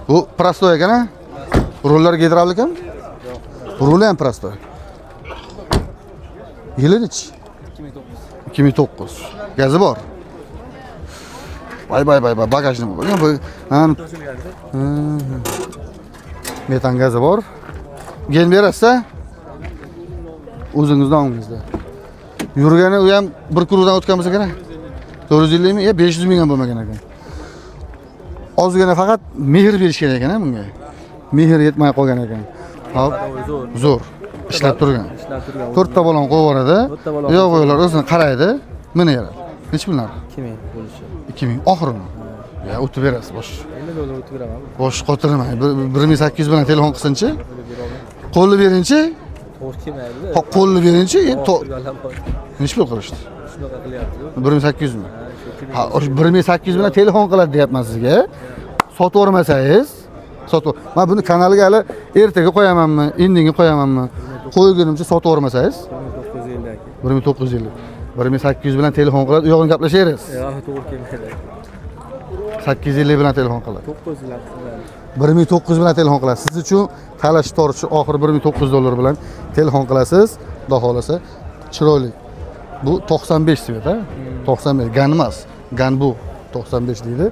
Bu prostoy ekan, ha? Rullar gidravlikmi? Ruli ham prostoy. Yili nechi? 2009. Gazi bor. Vay, bagajni bu. Metan gazi bor. Gen berasiz-a? O'zingizdan olingizda. Yurgani u ham bir kuruvdan o'tgan bo'lsa kerak. 450 mi? 500 ming ham bo'lmagan ekan. Ozgina faqat mehr berish kerak ekan bunga. Mehr yetmay qolgan ekan. Hop. Zo'r. Ishlab turgan. 4 ta balon qo'yib yuboradi. Yo'g'lar o'zini qaraydi. Meni yarar. Nech pullar? 2000 bo'lishi. 2000 oxirimi? Ya o'tib berasiz bosh. Endi dollar o'tib beraman. Bosh qotirmang. 1800 bilan telefon qilsinchi. Qo'lni beringchi. To'g'ri kelmaydi. Qo'lni beringchi. Nech pul qilishdi? Shunaqa qilyapti. 1800 mi? Ha, 1800 bilan telefon qiladi deyapman sizga. Sotib o'rmasangiz, men buni kanalga hali ertaga qo'yamanmi, indinga qo'yamanmi? Qo'ygunimcha sotib o'rmasangiz 1950. 1800 bilan telefon qiladi, u yog'ini gaplashamiz. Yo'q, to'g'ri kelmaydi. 850 bilan telefon qiladi. 1900 bilan telefon qilasiz. Siz uchun talash torchi oxiri 1900 dollar bilan telefon qilasiz. Xudo xolasa, chiroyli. Bu 95 svet, ha? 95 gan emas. Gan bu 95 deydi.